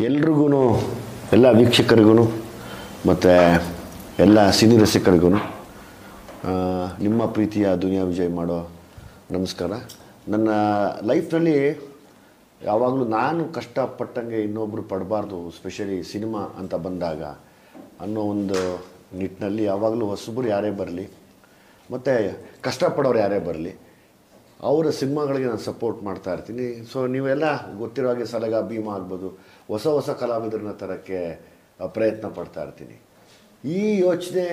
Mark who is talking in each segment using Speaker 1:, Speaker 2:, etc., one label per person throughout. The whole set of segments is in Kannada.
Speaker 1: ಎಲ್ರಿಗೂ ಎಲ್ಲ ವೀಕ್ಷಕರಿಗೂ ಮತ್ತು ಎಲ್ಲ ಸಿನಿ ರಸಿಕರಿಗೂ ನಿಮ್ಮ ಪ್ರೀತಿಯ ದುನಿಯಾ ವಿಜಯ್ ಮಾಡೋ ನಮಸ್ಕಾರ. ನನ್ನ ಲೈಫ್ನಲ್ಲಿ ಯಾವಾಗಲೂ ನಾನು ಕಷ್ಟಪಟ್ಟಂಗೆ ಇನ್ನೊಬ್ಬರು ಪಡಬಾರ್ದು, ಸ್ಪೆಷಲಿ ಸಿನಿಮಾ ಅಂತ ಬಂದಾಗ ಅನ್ನೋ ಒಂದು ನಿಟ್ಟಿನಲ್ಲಿ ಯಾವಾಗಲೂ ಹೊಸಬರು ಯಾರೇ ಬರಲಿ ಮತ್ತು ಕಷ್ಟಪಡೋರು ಯಾರೇ ಬರಲಿ ಅವರ ಸಿನಿಮಾಗಳಿಗೆ ನಾನು ಸಪೋರ್ಟ್ ಮಾಡ್ತಾ ಇರ್ತೀನಿ. ಸೊ ನೀವೆಲ್ಲ ಗೊತ್ತಿರೋ ಹಾಗೆ ಸಲಗ ಭೀಮಾ ಆಗ್ಬೋದು, ಹೊಸ ಹೊಸ ಕಲಾವಿದರನ್ನ ತರೋಕ್ಕೆ ಪ್ರಯತ್ನ ಪಡ್ತಾ ಇರ್ತೀನಿ. ಈ ಯೋಚನೆ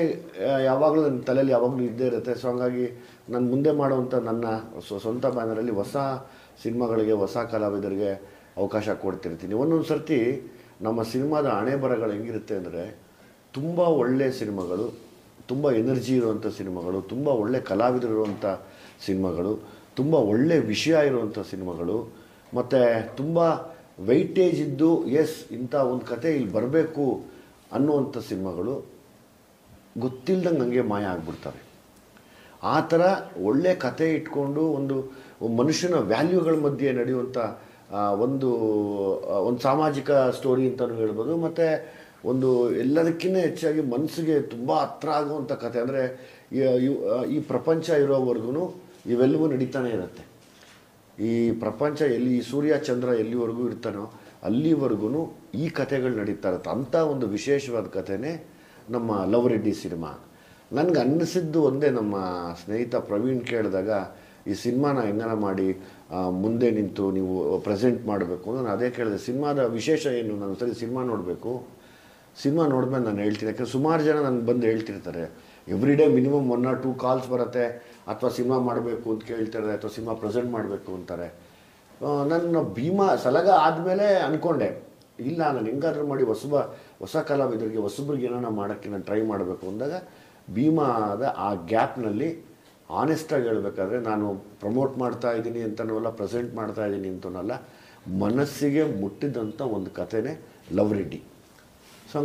Speaker 1: ಯಾವಾಗಲೂ ನನ್ನ ತಲೆಯಲ್ಲಿ ಯಾವಾಗಲೂ ಇದ್ದೇ ಇರುತ್ತೆ. ಸೊ ಹಾಗಾಗಿ ನಾನು ಮುಂದೆ ಮಾಡುವಂಥ ನನ್ನ ಸ್ವಂತ ಬ್ಯಾನರಲ್ಲಿ ಹೊಸ ಸಿನಿಮಾಗಳಿಗೆ, ಹೊಸ ಕಲಾವಿದರಿಗೆ ಅವಕಾಶ ಕೊಡ್ತಿರ್ತೀನಿ. ಒಂದೊಂದು ಸರ್ತಿ ನಮ್ಮ ಸಿನಿಮಾದ ಹಣೆ ಬರಗಳು ಹೆಂಗಿರುತ್ತೆ ಅಂದರೆ, ತುಂಬ ಒಳ್ಳೆಯ ಸಿನಿಮಾಗಳು, ತುಂಬ ಎನರ್ಜಿ ಇರುವಂಥ ಸಿನಿಮಾಗಳು, ತುಂಬ ಒಳ್ಳೆ ಕಲಾವಿದರು ಇರುವಂಥ ಸಿನಿಮಾಗಳು, ತುಂಬ ಒಳ್ಳೆಯ ವಿಷಯ ಇರುವಂಥ ಸಿನಿಮಾಗಳು, ಮತ್ತು ತುಂಬ ವೆಯ್ಟೇಜ್ ಇದ್ದು ಎಸ್ ಇಂಥ ಒಂದು ಕತೆ ಇಲ್ಲಿ ಬರಬೇಕು ಅನ್ನುವಂಥ ಸಿನಿಮಾಗಳು ಗೊತ್ತಿಲ್ದಂಗೆ ಹಂಗೆ ಮಾಯ ಆಗ್ಬಿಡ್ತವೆ. ಆ ಥರ ಒಳ್ಳೆ ಕತೆ ಇಟ್ಕೊಂಡು ಒಂದು ಮನುಷ್ಯನ ವ್ಯಾಲ್ಯೂಗಳ ಮಧ್ಯೆ ನಡೆಯುವಂಥ ಒಂದು ಸಾಮಾಜಿಕ ಸ್ಟೋರಿ ಅಂತಲೂ ಹೇಳ್ಬೋದು. ಮತ್ತು ಒಂದು ಎಲ್ಲದಕ್ಕಿಂತ ಹೆಚ್ಚಾಗಿ ಮನಸ್ಸಿಗೆ ತುಂಬ ಹತ್ರ ಆಗುವಂಥ ಕತೆ ಅಂದರೆ ಈ ಪ್ರಪಂಚ ಇರೋವರೆಗೂ ಇವೆಲ್ಲವೂ ನಡೀತಾನೆ ಇರುತ್ತೆ. ಈ ಪ್ರಪಂಚ ಎಲ್ಲಿ ಸೂರ್ಯ ಚಂದ್ರ ಎಲ್ಲಿವರೆಗೂ ಇರ್ತಾನೋ ಅಲ್ಲಿವರೆಗೂ ಈ ಕಥೆಗಳು ನಡೀತಾ ಇರುತ್ತೆ. ಅಂಥ ಒಂದು ವಿಶೇಷವಾದ ಕಥೆನೇ ನಮ್ಮ ಲವ್ ರೆಡ್ಡಿ ಸಿನಿಮಾ. ನನಗೆ ಅನ್ನಿಸಿದ್ದು ಒಂದೇ, ನಮ್ಮ ಸ್ನೇಹಿತ ಪ್ರವೀಣ್ ಕೇಳಿದಾಗ ಈ ಸಿನಿಮಾನ ಹೆಂಗನ ಮಾಡಿ ಮುಂದೆ ನಿಂತು ನೀವು ಪ್ರೆಸೆಂಟ್ ಮಾಡಬೇಕು ನಾನು ಅದೇ ಕೇಳಿದೆ. ಸಿನಿಮಾದ ವಿಶೇಷ ಏನು, ನಾನು ಸರಿ ಸಿನಿಮಾ ನೋಡಬೇಕು, ಸಿನಿಮಾ ನೋಡಿದ್ಮೇಲೆ ನಾನು ಹೇಳ್ತೀನಿ. ಯಾಕಂದರೆ ಸುಮಾರು ಜನ ನನಗೆ ಬಂದು ಹೇಳ್ತಿರ್ತಾರೆ, every day minimum 1 or 2 calls ಬರುತ್ತೆ, ಅಥವಾ ಸಿನಿಮಾ ಮಾಡಬೇಕು ಅಂತ ಕೇಳ್ತಾರೆ, ಅಥವಾ ಸಿನಿಮಾ ಪ್ರೆಸೆಂಟ್ ಮಾಡಬೇಕು ಅಂತಾರೆ. ನನ್ನ ಭೀಮಾ ಸಲಗ ಆದಮೇಲೆ ಅಂದ್ಕೊಂಡೆ, ಇಲ್ಲ ನಾನು ಹೆಂಗಾದ್ರೂ ಮಾಡಿ ಹೊಸ ಕಲಾವಿದರಿಗೆ, ಹೊಸಬ್ರಿಗೆ ಏನಾರ ಮಾಡೋಕ್ಕೆ ನಾನು ಟ್ರೈ ಮಾಡಬೇಕು ಅಂದಾಗ ಭೀಮಾದ ಆ ಗ್ಯಾಪ್ನಲ್ಲಿ ಆನೆಸ್ಟಾಗಿ ಹೇಳಬೇಕಾದ್ರೆ ನಾನು ಪ್ರಮೋಟ್ ಮಾಡ್ತಾ ಇದ್ದೀನಿ ಅಂತನೂ ಪ್ರೆಸೆಂಟ್ ಮಾಡ್ತಾ ಇದ್ದೀನಿ ಅಂತನಲ್ಲ, ಮನಸ್ಸಿಗೆ ಮುಟ್ಟಿದಂಥ ಒಂದು ಕಥೆನೇ ಲವ್ ರೆಡ್ಡಿ. ಸೊ